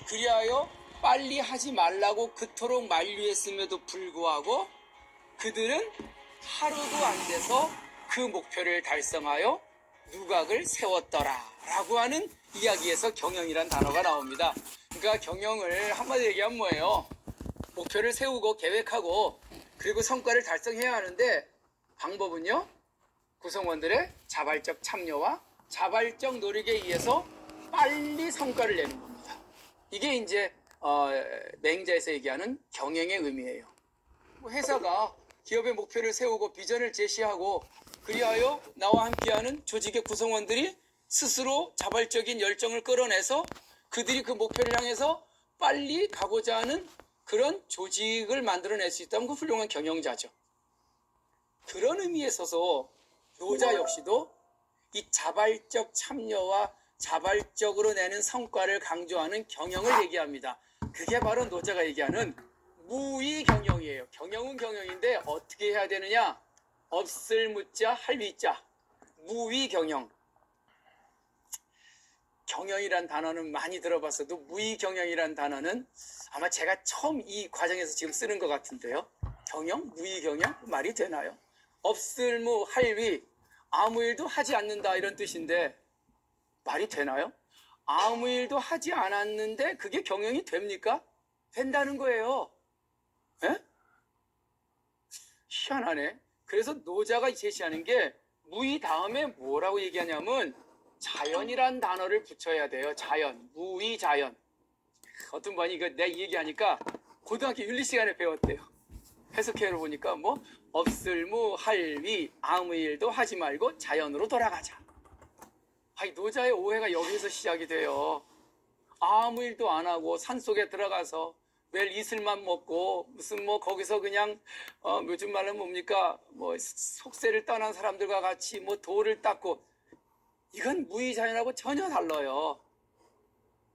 그리하여 빨리 하지 말라고 그토록 만류했음에도 불구하고 그들은 하루도 안 돼서 그 목표를 달성하여 누각을 세웠더라 라고 하는 이야기에서 경영이란 단어가 나옵니다. 그러니까 경영을 한마디로 얘기하면 뭐예요? 목표를 세우고 계획하고 그리고 성과를 달성해야 하는데 방법은요? 구성원들의 자발적 참여와 자발적 노력에 의해서 빨리 성과를 내는 겁니다. 이게 이제 맹자에서 얘기하는 경영의 의미예요. 회사가 기업의 목표를 세우고 비전을 제시하고 그리하여 나와 함께하는 조직의 구성원들이 스스로 자발적인 열정을 끌어내서 그들이 그 목표를 향해서 빨리 가고자 하는 그런 조직을 만들어낼 수 있다면 그 훌륭한 경영자죠. 그런 의미에 있어서 노자 역시도 이 자발적 참여와 자발적으로 내는 성과를 강조하는 경영을 얘기합니다. 그게 바로 노자가 얘기하는 무의 경영이에요. 경영은 경영인데 어떻게 해야 되느냐? 없을 무자 할 위자. 무의 경영. 경영이란 단어는 많이 들어봤어도 무의 경영이란 단어는 아마 제가 처음 이 과정에서 지금 쓰는 것 같은데요. 경영? 무의 경영? 말이 되나요? 없을 무 할 위. 아무 일도 하지 않는다 이런 뜻인데 말이 되나요? 아무 일도 하지 않았는데 그게 경영이 됩니까? 된다는 거예요. 에? 희한하네. 그래서 노자가 제시하는 게 무의 다음에 뭐라고 얘기하냐면 자연이란 단어를 붙여야 돼요. 자연, 무의 자연. 어떤 분이 이거 내가 얘기하니까 고등학교 윤리 시간에 배웠대요. 해석해 보니까 뭐 없을 무 할 위 아무 일도 하지 말고 자연으로 돌아가자. 아니 노자의 오해가 여기서 시작이 돼요. 아무 일도 안 하고 산속에 들어가서 매일 이슬만 먹고 무슨 뭐 거기서 그냥 요즘 말로 뭡니까 뭐 속세를 떠난 사람들과 같이 뭐 돌을 닦고 이건 무의자연하고 전혀 달라요.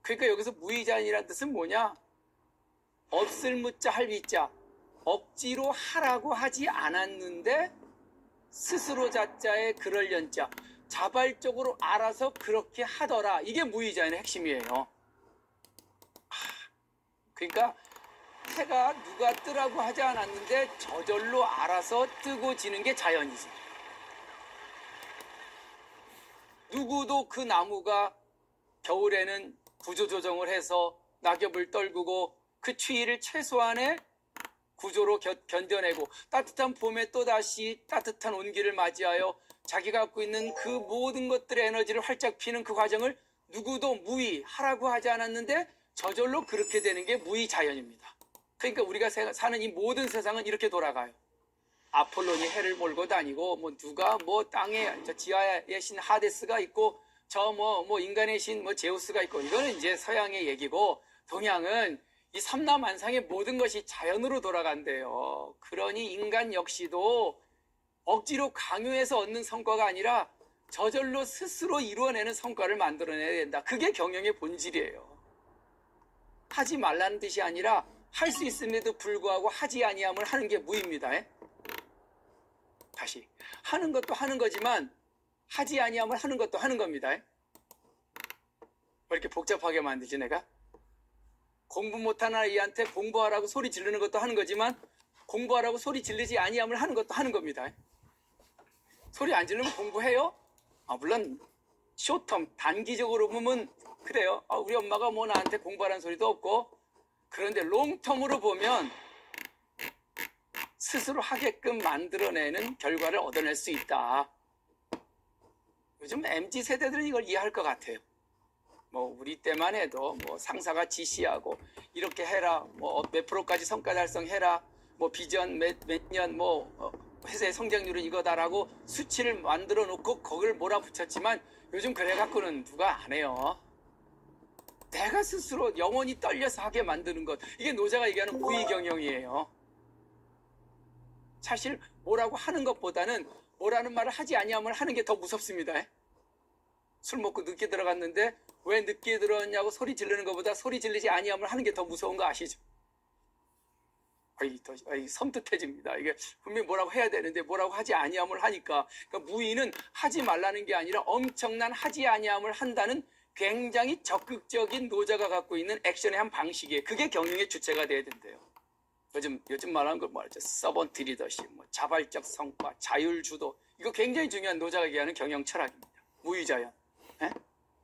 그러니까 여기서 무의자연이라는 뜻은 뭐냐? 없을 무자 할 위자. 억지로 하라고 하지 않았는데 스스로 자자에 그럴 연자. 자발적으로 알아서 그렇게 하더라. 이게 무의자연의 핵심이에요. 그러니까 해가 누가 뜨라고 하지 않았는데 저절로 알아서 뜨고 지는 게 자연이지. 누구도 그 나무가 겨울에는 구조조정을 해서 낙엽을 떨구고 그 추위를 최소한의 구조로 견뎌내고 따뜻한 봄에 또다시 따뜻한 온기를 맞이하여 자기가 갖고 있는 그 모든 것들의 에너지를 활짝 피는 그 과정을 누구도 무의하라고 하지 않았는데 저절로 그렇게 되는 게 무의자연입니다. 그러니까 우리가 사는 이 모든 세상은 이렇게 돌아가요. 아폴론이 해를 몰고 다니고 뭐 누가 뭐 땅에 지하의 신 하데스가 있고 저 뭐 인간의 신 뭐 제우스가 있고 이거는 이제 서양의 얘기고 동양은 이 삼라만상의 모든 것이 자연으로 돌아간대요. 그러니 인간 역시도 억지로 강요해서 얻는 성과가 아니라 저절로 스스로 이루어내는 성과를 만들어내야 된다. 그게 경영의 본질이에요. 하지 말라는 뜻이 아니라 할 수 있음에도 불구하고 하지 아니함을 하는 게 무입니다. 다시 하는 것도 하는 거지만 하지 아니함을 하는 것도 하는 겁니다. 왜 이렇게 복잡하게 만들지 내가? 공부 못하는 아이한테 공부하라고 소리 지르는 것도 하는 거지만 공부하라고 소리 지르지 아니함을 하는 것도 하는 겁니다. 소리 안 지르면 공부해요? 물론 쇼텀 단기적으로 보면 그래요. 우리 엄마가 뭐 나한테 공부하라는 소리도 없고 그런데 롱텀으로 보면 스스로 하게끔 만들어내는 결과를 얻어낼 수 있다. 요즘 MZ세대들은 이걸 이해할 것 같아요. 뭐 우리 때만 해도 뭐 상사가 지시하고 이렇게 해라 뭐 몇 프로까지 성과 달성해라 뭐 비전 몇 년 뭐 회사의 성장률은 이거다라고 수치를 만들어 놓고 거기를 몰아붙였지만 요즘 그래 갖고는 누가 안 해요. 내가 스스로 영혼이 떨려서 하게 만드는 것 이게 노자가 얘기하는 무의경영이에요. 사실 뭐라고 하는 것보다는 뭐라는 말을 하지 아니함을 하는 게 더 무섭습니다. 술 먹고 늦게 들어갔는데 왜 늦게 들어왔냐고 소리 지르는 것보다 소리 지르지 아니함을 하는 게 더 무서운 거 아시죠? 섬뜩해집니다. 이게 분명히 뭐라고 해야 되는데 뭐라고 하지 아니함을 하니까 그러니까 무의는 하지 말라는 게 아니라 엄청난 하지 아니함을 한다는 굉장히 적극적인 노자가 갖고 있는 액션의 한 방식이에요. 그게 경영의 주체가 돼야 된대요. 요즘 말하는 걸 뭐랄까, 서번트 리더십, 자발적 성과, 자율주도, 이거 굉장히 중요한 노자가 얘기하는 경영 철학입니다. 무위자연. 예?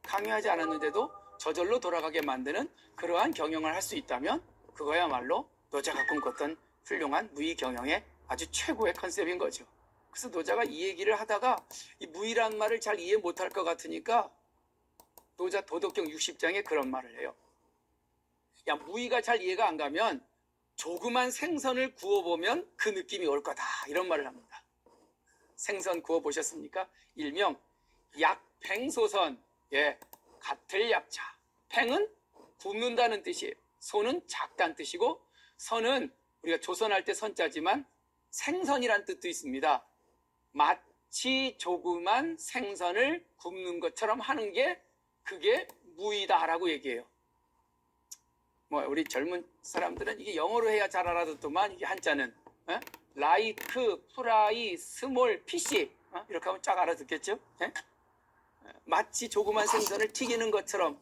강요하지 않았는데도 저절로 돌아가게 만드는 그러한 경영을 할 수 있다면 그거야말로 노자가 꿈꿨던 훌륭한 무위 경영의 아주 최고의 컨셉인 거죠. 그래서 노자가 이 얘기를 하다가 이 무위란 말을 잘 이해 못할 것 같으니까 노자 도덕경 60장에 그런 말을 해요. 야, 무위가 잘 이해가 안 가면 조그만 생선을 구워보면 그 느낌이 올 거다, 이런 말을 합니다. 생선 구워보셨습니까? 일명 약팽소선. 예, 같을 약자. 팽은 굽는다는 뜻이에요. 소는 작다는 뜻이고, 선은 우리가 조선할 때 선자지만 생선이란 뜻도 있습니다. 마치 조그만 생선을 굽는 것처럼 하는 게 그게 무위다라고 얘기해요. 우리 젊은 사람들은 이게 영어로 해야 잘 알아듣더만, 이게 한자는 라이크, 프라이, 스몰, 피시, 이렇게 하면 쫙 알아듣겠죠? 마치 조그만 생선을 튀기는 것처럼,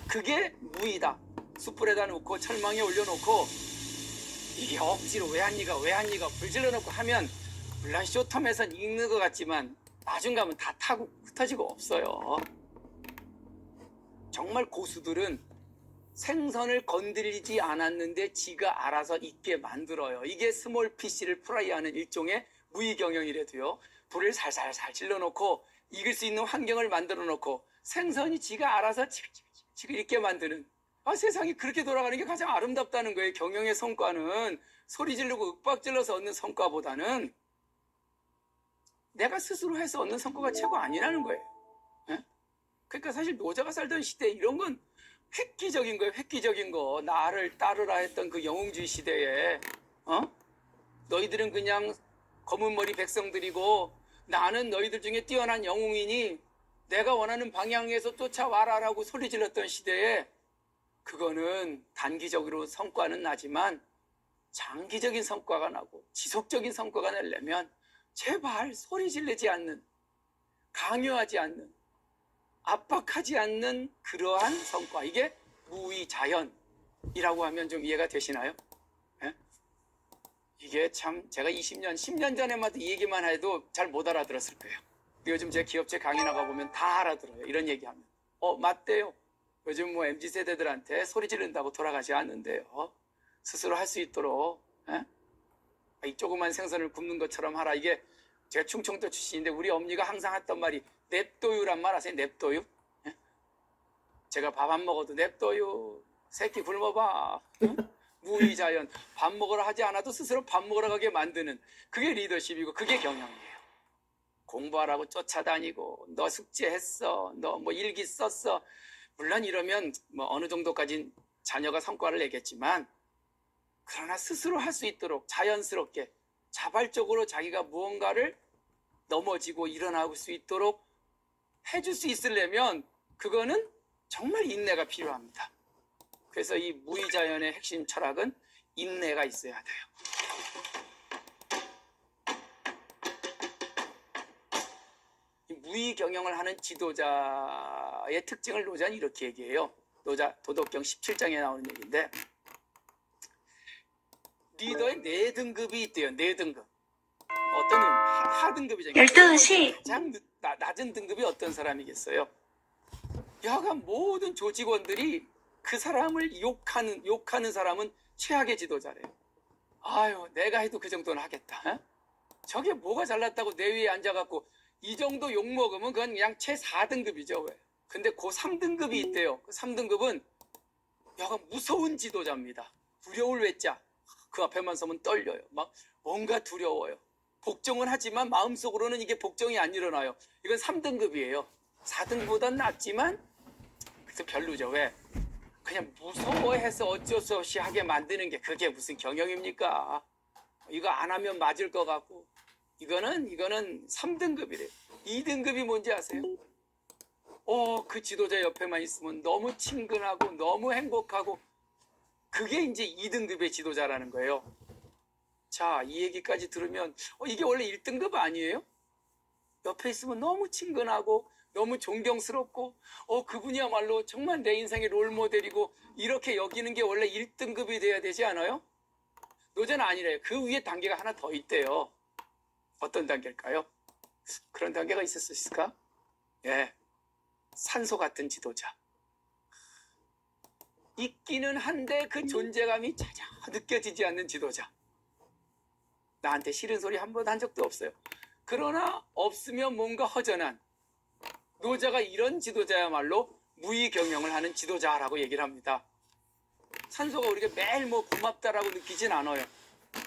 그게 무위다. 숯불에다 놓고 철망에 올려놓고 이게 억지로 왜 합니까 불질러 놓고 하면 물론 쇼텀에선 익는 것 같지만 나중 가면 다 타고 흩어지고 없어요. 정말 고수들은 생선을 건드리지 않았는데 지가 알아서 익게 만들어요. 이게 스몰 피시를 프라이하는 일종의 무위 경영이래도요. 불을 살살살 질러놓고 익을 수 있는 환경을 만들어 놓고 생선이 지가 알아서 지가 익게 만드는, 세상이 그렇게 돌아가는 게 가장 아름답다는 거예요. 경영의 성과는 소리 지르고 윽박 질러서 얻는 성과보다는 내가 스스로 해서 얻는 성과가 최고 아니라는 거예요. 그러니까 사실 노자가 살던 시대에 이런 건 획기적인 거예요. 획기적인 거. 나를 따르라 했던 그 영웅주의 시대에 너희들은 그냥 검은 머리 백성들이고 나는 너희들 중에 뛰어난 영웅이니 내가 원하는 방향에서 쫓아와라라고 소리 질렀던 시대에, 그거는 단기적으로 성과는 나지만 장기적인 성과가 나고 지속적인 성과가 내려면 제발 소리 지르지 않는, 강요하지 않는, 압박하지 않는 그러한 성과, 이게 무위자연이라고 하면 좀 이해가 되시나요? 예? 이게 참 제가 10년 전에만 이 얘기만 해도 잘 못 알아들었을 거예요. 요즘 제 기업체 강의 나가보면 다 알아들어요. 이런 얘기하면 맞대요. 요즘 MZ세대들한테 소리 지른다고 돌아가지 않는데요. 스스로 할 수 있도록 이 조그만 생선을 굽는 것처럼 하라. 이게 제가 충청도 출신인데 우리 엄니가 항상 했던 말이 냅도유란 말 아세요? 냅도유? 제가 밥 안 먹어도 냅도유, 새끼 굶어봐. 무위자연. 밥 먹으러 하지 않아도 스스로 밥 먹으러 가게 만드는, 그게 리더십이고 그게 경영이에요. 공부하라고 쫓아다니고 너 숙제했어, 너 일기 썼어, 물론 이러면 어느 정도까지 자녀가 성과를 내겠지만, 그러나 스스로 할 수 있도록 자연스럽게 자발적으로 자기가 무언가를 넘어지고 일어나올 수 있도록 해줄 수 있으려면 그거는 정말 인내가 필요합니다. 그래서 이 무위자연의 핵심 철학은 인내가 있어야 돼요. 이 무위 경영을 하는 지도자의 특징을 노자는 이렇게 얘기해요. 노자 도덕경 17장에 나오는 얘기인데, 리더의 4등급이 있대요. 4등급. 어떤 하등급이죠. 12시. 가장 낮은 등급이 어떤 사람이겠어요? 여하간 모든 조직원들이 그 사람을 욕하는 사람은 최악의 지도자래요. 아유, 내가 해도 그 정도는 하겠다. 저게 뭐가 잘났다고 내 위에 앉아갖고 이 정도 욕먹으면 그건 그냥 최 4등급이죠. 왜? 근데 그 3등급이 있대요. 그 3등급은 여하간 무서운 지도자입니다. 두려울 외자. 그 앞에만 서면 떨려요. 막 뭔가 두려워요. 복종은 하지만 마음속으로는 이게 복종이 안 일어나요. 이건 3등급이에요. 4등급보단 낫지만 그래서 별로죠. 왜? 그냥 무서워해서 어쩔 수 없이 하게 만드는 게 그게 무슨 경영입니까? 이거 안 하면 맞을 것 같고. 이거는 3등급이래요. 2등급이 뭔지 아세요? 그 지도자 옆에만 있으면 너무 친근하고 너무 행복하고, 그게 이제 2등급의 지도자라는 거예요. 자, 이 얘기까지 들으면 이게 원래 1등급 아니에요? 옆에 있으면 너무 친근하고 너무 존경스럽고 그분이야말로 정말 내 인생의 롤모델이고 이렇게 여기는 게 원래 1등급이 돼야 되지 않아요? 노자는 아니래요. 그 위에 단계가 하나 더 있대요. 어떤 단계일까요? 그런 단계가 있을 수 있을까? 예, 산소 같은 지도자. 있기는 한데 그 존재감이 전혀 느껴지지 않는 지도자. 나한테 싫은 소리 한 번 한 적도 없어요. 그러나 없으면 뭔가 허전한 노자가 이런 지도자야말로 무의경영을 하는 지도자라고 얘기를 합니다. 산소가 우리가 매일 고맙다라고 느끼진 않아요.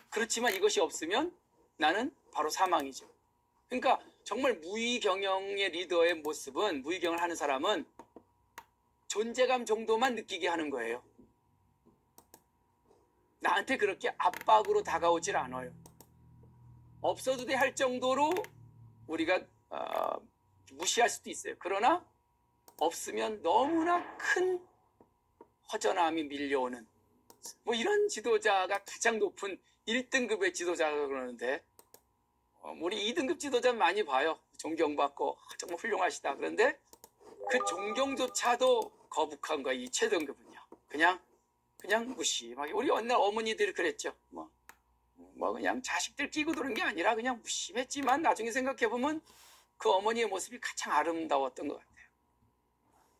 그렇지만 이것이 없으면 나는 바로 사망이죠. 그러니까 정말 무의경영의 리더의 모습은, 무의경을 하는 사람은 존재감 정도만 느끼게 하는 거예요. 나한테 그렇게 압박으로 다가오질 않아요. 없어도 돼 할 정도로 우리가 무시할 수도 있어요. 그러나 없으면 너무나 큰 허전함이 밀려오는 이런 지도자가 가장 높은 1등급의 지도자라고 그러는데 우리 2등급 지도자 많이 봐요. 존경받고 정말 훌륭하시다. 그런데 그 존경조차도 거북한 거야. 이 최등급은요. 그냥 무심하게. 우리 옛날 어머니들이 그랬죠. 그냥 자식들 끼고 도는 게 아니라 그냥 무심했지만 나중에 생각해보면 그 어머니의 모습이 가장 아름다웠던 것 같아요.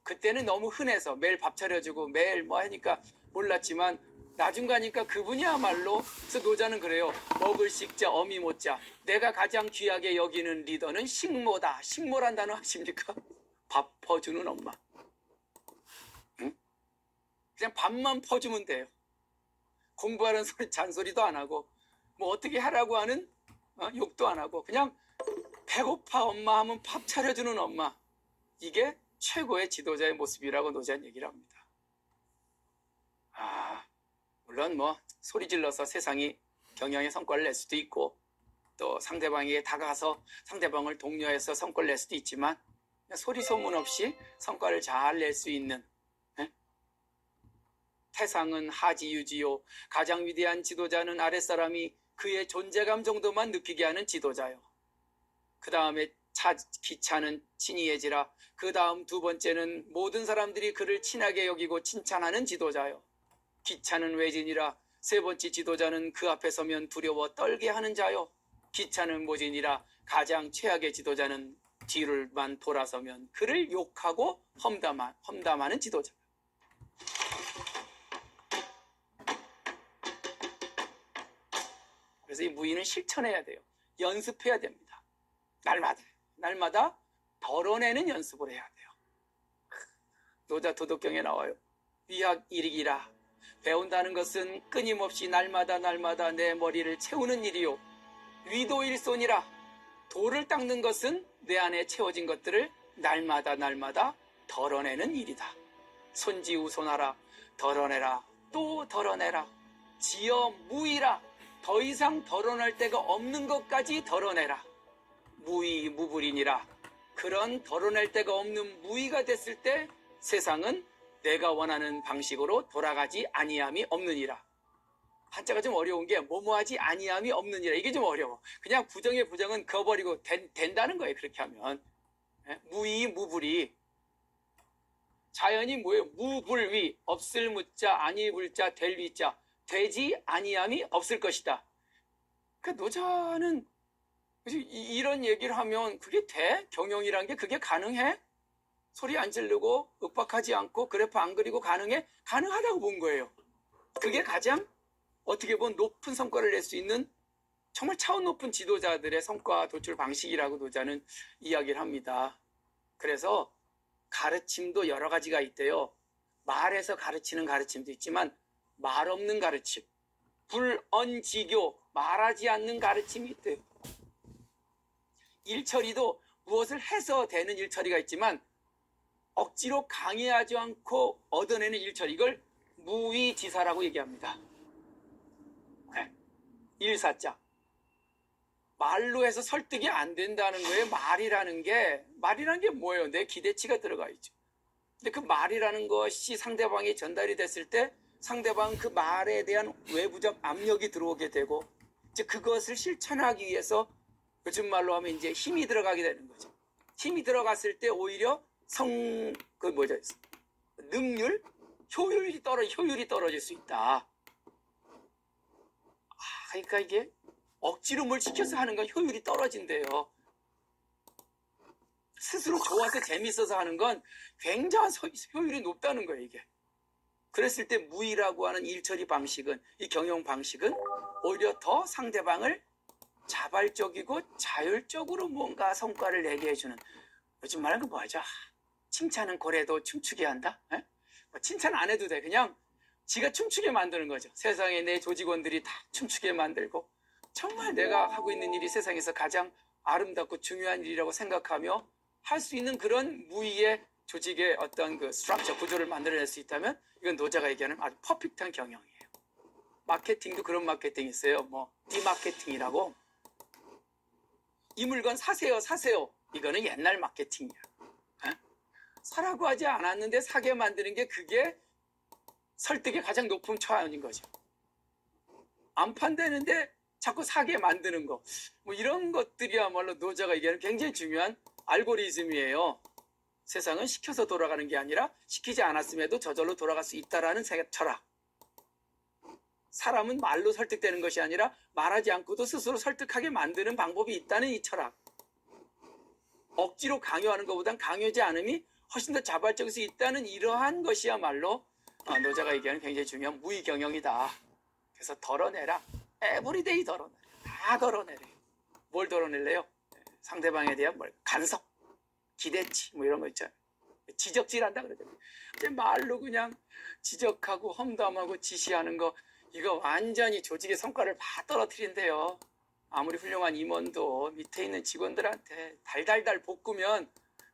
그때는 너무 흔해서 매일 밥 차려주고 매일 하니까 몰랐지만 나중 가니까 그분이야말로. 그래서 노자는 그래요. 먹을 식자 어미 못자. 내가 가장 귀하게 여기는 리더는 식모다. 식모란 단어 아십니까? 밥 퍼주는 엄마. 응? 그냥 밥만 퍼주면 돼요. 공부하는 소리 잔소리도 안 하고 어떻게 하라고 하는 욕도 안 하고 그냥 배고파 엄마 하면 밥 차려주는 엄마. 이게 최고의 지도자의 모습이라고 노자는 얘기를 합니다. 물론 소리 질러서 세상이 경영의 성과를 낼 수도 있고 또 상대방에게 다가가서 상대방을 독려해서 성과를 낼 수도 있지만 소리 소문 없이 성과를 잘 낼 수 있는 태상은 하지유지요. 가장 위대한 지도자는 아랫사람이 그의 존재감 정도만 느끼게 하는 지도자요. 그 다음에 기차는 친이해지라. 그 다음 두 번째는 모든 사람들이 그를 친하게 여기고 칭찬하는 지도자요. 기차는 외진이라. 세 번째 지도자는 그 앞에 서면 두려워 떨게 하는 자요. 기차는 모진이라. 가장 최악의 지도자는 뒤를만 돌아서면 그를 욕하고 험담하는 지도자. 그래서 이 무의는 실천해야 돼요. 연습해야 됩니다. 날마다 덜어내는 연습을 해야 돼요. 노자 도덕경에 나와요. 위학 일익이라. 배운다는 것은 끊임없이 날마다 내 머리를 채우는 일이요. 위도일손이라. 돌을 닦는 것은 내 안에 채워진 것들을 날마다 덜어내는 일이다. 손지우손하라. 덜어내라. 또 덜어내라. 지어 무의라. 더 이상 덜어낼 데가 없는 것까지 덜어내라. 무의 무불이니라. 그런 덜어낼 데가 없는 무의가 됐을 때 세상은 내가 원하는 방식으로 돌아가지 아니함이 없느니라. 한자가 좀 어려운 게 뭐뭐하지 아니함이 없느니라. 이게 좀 어려워. 그냥 부정의 부정은 그어버리고 된다는 거예요. 그렇게 하면. 무의 무불이. 자연이 뭐예요? 무불위. 없을 무자 아니 불자 될 위자. 되지 아니함이 없을 것이다. 그러니까 노자는 이런 얘기를 하면 그게 돼? 경영이란 게 그게 가능해? 소리 안 지르고 윽박하지 않고 그래프 안 그리고 가능해? 가능하다고 본 거예요. 그게 가장 어떻게 보면 높은 성과를 낼 수 있는 정말 차원 높은 지도자들의 성과 도출 방식이라고 노자는 이야기를 합니다. 그래서 가르침도 여러 가지가 있대요. 말해서 가르치는 가르침도 있지만 말 없는 가르침, 불언지교, 말하지 않는 가르침이 있대요. 일처리도 무엇을 해서 되는 일처리가 있지만 억지로 강요하지 않고 얻어내는 일처리, 이걸 무의지사라고 얘기합니다. 일사자. 말로 해서 설득이 안 된다는 거예요. 말이라는 게 뭐예요? 내 기대치가 들어가 있죠. 근데 그 말이라는 것이 상대방이 전달이 됐을 때 상대방 그 말에 대한 외부적 압력이 들어오게 되고 이제 그것을 실천하기 위해서 요즘 말로 하면 이제 힘이 들어가게 되는 거죠. 힘이 들어갔을 때 오히려 능률, 효율이 떨어질 수 있다. 그러니까 이게 억지로 뭘 시켜서 하는 건 효율이 떨어진대요. 스스로 좋아서 재밌어서 하는 건 굉장한 효율이 높다는 거예요, 이게. 그랬을 때 무의라고 하는 일처리 방식은, 이 경영 방식은 오히려 더 상대방을 자발적이고 자율적으로 뭔가 성과를 내게 해주는, 요즘 말하는 거 뭐하죠? 칭찬은 고래도 춤추게 한다? 칭찬 안 해도 돼. 그냥 지가 춤추게 만드는 거죠. 세상에 내 조직원들이 다 춤추게 만들고, 정말 내가 하고 있는 일이 세상에서 가장 아름답고 중요한 일이라고 생각하며 할 수 있는 그런 무의의 조직의 어떤 그 스트럭처, 구조를 만들어낼 수 있다면 이건 노자가 얘기하는 아주 퍼펙트한 경영이에요. 마케팅도 그런 마케팅이 있어요. 뭐 디마케팅이라고, 이 물건 사세요 사세요, 이거는 옛날 마케팅이야. 사라고 하지 않았는데 사게 만드는 게, 그게 설득의 가장 높은 차원인 거죠. 안 판되는데 자꾸 사게 만드는 거, 뭐 이런 것들이야말로 노자가 얘기하는 굉장히 중요한 알고리즘이에요. 세상은 시켜서 돌아가는 게 아니라 시키지 않았음에도 저절로 돌아갈 수 있다라는 철학. 사람은 말로 설득되는 것이 아니라 말하지 않고도 스스로 설득하게 만드는 방법이 있다는 이 철학. 억지로 강요하는 것보단 강요하지 않음이 훨씬 더 자발적일 수 있다는 이러한 것이야말로 노자가 얘기하는 굉장히 중요한 무의 경영이다. 그래서 덜어내라. 에브리데이 덜어내라. 다 덜어내래요. 뭘 덜어낼래요? 상대방에 대한 간섭, 기대치, 뭐 이런 거 있잖아요. 지적질한다 그러잖아요. 이제 말로 그냥 지적하고 험담하고 지시하는 거, 이거 완전히 조직의 성과를 다 떨어뜨린대요. 아무리 훌륭한 임원도 밑에 있는 직원들한테 달달달 볶으면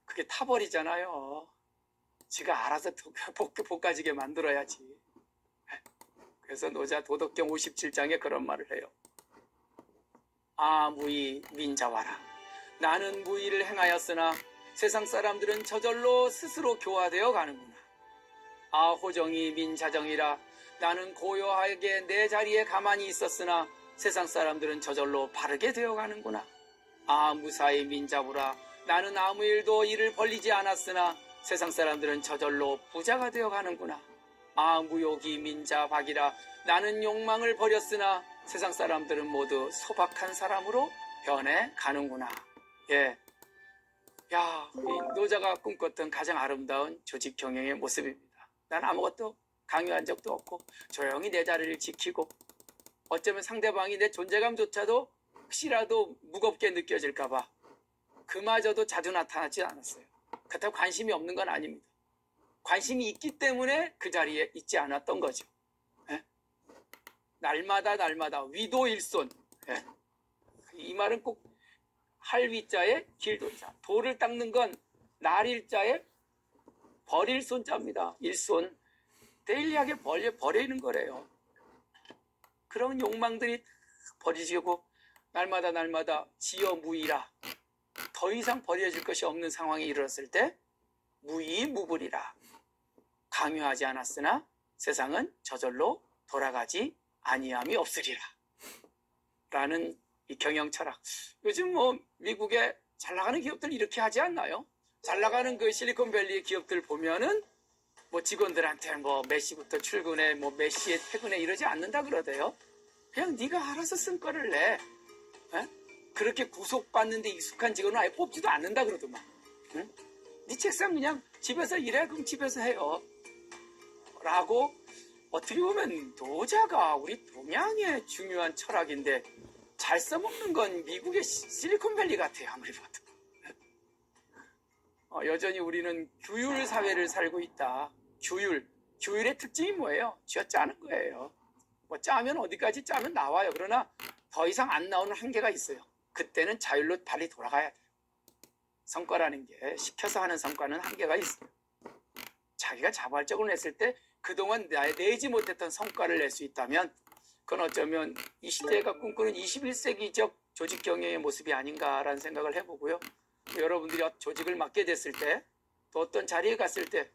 그게 타버리잖아요. 지가 알아서 볶아지게 만들어야지. 그래서 노자 도덕경 57장에 그런 말을 해요. 무의 민자와라. 나는 무의를 행하였으나 세상 사람들은 저절로 스스로 교화되어 가는구나. 호정이 민자정이라. 나는 고요하게 내 자리에 가만히 있었으나 세상 사람들은 저절로 바르게 되어 가는구나. 무사히 민자부라. 나는 아무 일도 일을 벌리지 않았으나 세상 사람들은 저절로 부자가 되어 가는구나. 무욕이 민자박이라. 나는 욕망을 버렸으나 세상 사람들은 모두 소박한 사람으로 변해 가는구나. 예. 이 노자가 꿈꿨던 가장 아름다운 조직 경영의 모습입니다. 난 아무것도 강요한 적도 없고 조용히 내 자리를 지키고, 어쩌면 상대방이 내 존재감조차도 혹시라도 무겁게 느껴질까봐 그마저도 자주 나타나지 않았어요. 그렇다고 관심이 없는 건 아닙니다. 관심이 있기 때문에 그 자리에 있지 않았던 거죠. 날마다 위도일손. 이 말은 꼭 할위자에 길도자. 돌을 닦는 건 날일자에 버릴 손자입니다. 일손. 데일리하게 버리는 거래요. 그런 욕망들이 버리시고 날마다 지어무이라. 더 이상 버려질 것이 없는 상황이 이르렀을 때 무의무불이라. 강요하지 않았으나 세상은 저절로 돌아가지 아니함이 없으리라. 라는 이 경영 철학. 요즘 뭐 미국에 잘 나가는 기업들 이렇게 하지 않나요? 잘 나가는 그 실리콘밸리의 기업들 보면은 뭐 직원들한테 뭐 몇 시부터 출근해, 뭐 몇 시에 퇴근해 이러지 않는다 그러대요. 그냥 네가 알아서 성과를 내. 그렇게 구속받는데 익숙한 직원은 아예 뽑지도 않는다 그러더만. 응? 네 책상 그냥 집에서 일해. 그럼 집에서 해요. 라고, 어떻게 보면 노자가 우리 동양의 중요한 철학인데 잘 써먹는 건 미국의 실리콘밸리 같아요. 아무리 봐도. 여전히 우리는 규율 사회를 살고 있다. 규율의 특징이 뭐예요? 쥐어 짜는 거예요. 뭐 짜면 어디까지 짜면 나와요. 그러나 더 이상 안 나오는 한계가 있어요. 그때는 자율로 달리 돌아가야 돼요. 성과라는 게, 시켜서 하는 성과는 한계가 있어요. 자기가 자발적으로 냈을 때 그동안 내지 못했던 성과를 낼 수 있다면 그건 어쩌면 이 시대가 꿈꾸는 21세기적 조직 경영의 모습이 아닌가라는 생각을 해보고요. 여러분들이 조직을 맡게 됐을 때, 또 어떤 자리에 갔을 때,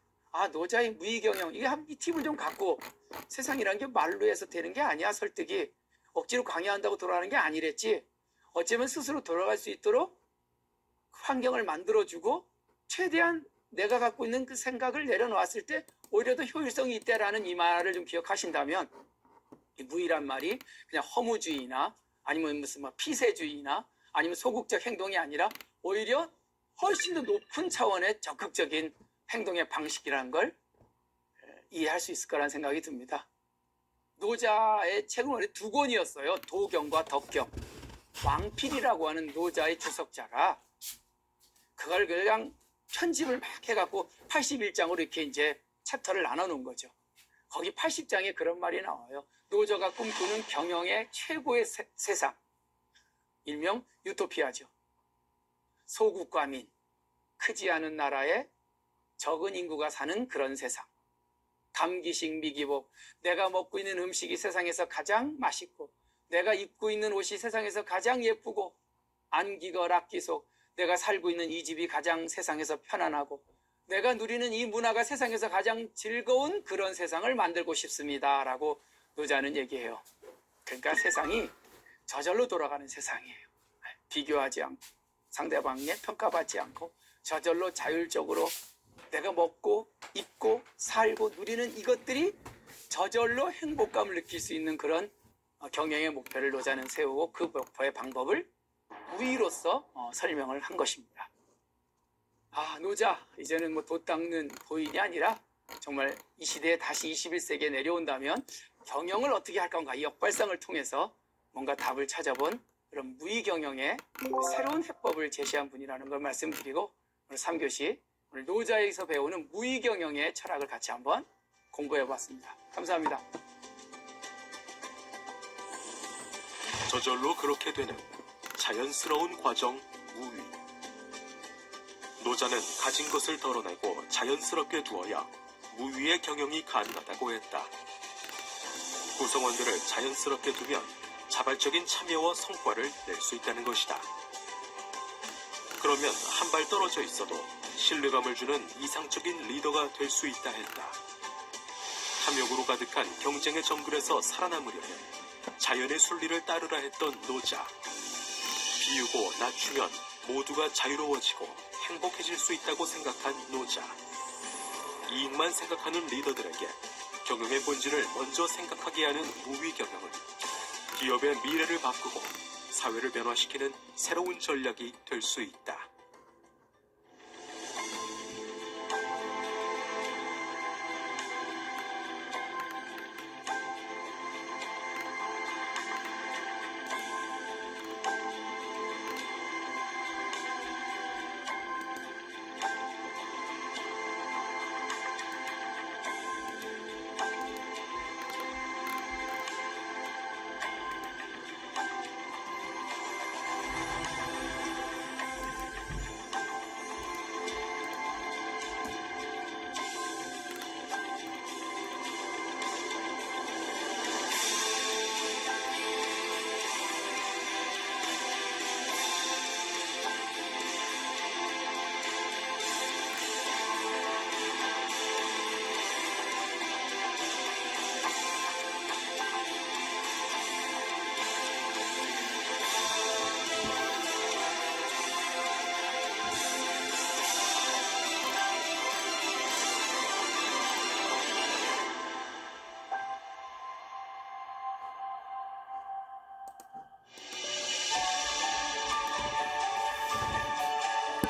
노자의 무의경영, 이 팁을 좀 갖고, 세상이란 게 말로 해서 되는 게 아니야. 설득이 억지로 강요한다고 돌아가는 게 아니랬지. 어쩌면 스스로 돌아갈 수 있도록 환경을 만들어주고 최대한 내가 갖고 있는 그 생각을 내려놓았을 때 오히려 더 효율성이 있다라는 이 말을 좀 기억하신다면, 이 무의란 말이 그냥 허무주의나 아니면 무슨 피세주의나 아니면 소극적 행동이 아니라 오히려 훨씬 더 높은 차원의 적극적인 행동의 방식이라는 걸 이해할 수 있을 거라는 생각이 듭니다. 노자의 책은 원래 두 권이었어요. 도경과 덕경. 왕필이라고 하는 노자의 주석자가 그걸 그냥 편집을 막 해갖고 81장으로 이렇게 이제 챕터를 나눠놓은 거죠. 거기 80장에 그런 말이 나와요. 노자가 꿈꾸는 경영의 최고의 세상, 일명 유토피아죠. 소국과 민, 크지 않은 나라에 적은 인구가 사는 그런 세상. 감기식 미기복, 내가 먹고 있는 음식이 세상에서 가장 맛있고 내가 입고 있는 옷이 세상에서 가장 예쁘고 안기걸 악기속, 내가 살고 있는 이 집이 가장 세상에서 편안하고 내가 누리는 이 문화가 세상에서 가장 즐거운 그런 세상을 만들고 싶습니다 라고 노자는 얘기해요. 그러니까 세상이 저절로 돌아가는 세상이에요. 비교하지 않고 상대방에 평가받지 않고 저절로 자율적으로 내가 먹고 입고 살고 누리는 이것들이 저절로 행복감을 느낄 수 있는 그런 경영의 목표를 노자는 세우고 그 목표의 방법을 무의로서 설명을 한 것입니다. 노자 이제는 돛 닦는 도인이 아니라 정말 이 시대에 다시 21세기에 내려온다면 경영을 어떻게 할 건가, 이 역발상을 통해서 뭔가 답을 찾아본 그런 무의 경영의 새로운 해법을 제시한 분이라는 걸 말씀드리고, 오늘 3교시 오늘 노자에서 배우는 무의 경영의 철학을 같이 한번 공부해 봤습니다. 감사합니다. 저절로 그렇게 되는 자연스러운 과정 무의. 노자는 가진 것을 덜어내고 자연스럽게 두어야 무위의 경영이 가능하다고 했다. 구성원들을 자연스럽게 두면 자발적인 참여와 성과를 낼 수 있다는 것이다. 그러면 한 발 떨어져 있어도 신뢰감을 주는 이상적인 리더가 될 수 있다 했다. 탐욕으로 가득한 경쟁의 정글에서 살아남으려면 자연의 순리를 따르라 했던 노자. 비우고 낮추면 모두가 자유로워지고 행복해질 수 있다고 생각한 노자. 이익만 생각하는 리더들에게 경영의 본질을 먼저 생각하게 하는 무의 경영은 기업의 미래를 바꾸고 사회를 변화시키는 새로운 전략이 될 수 있다.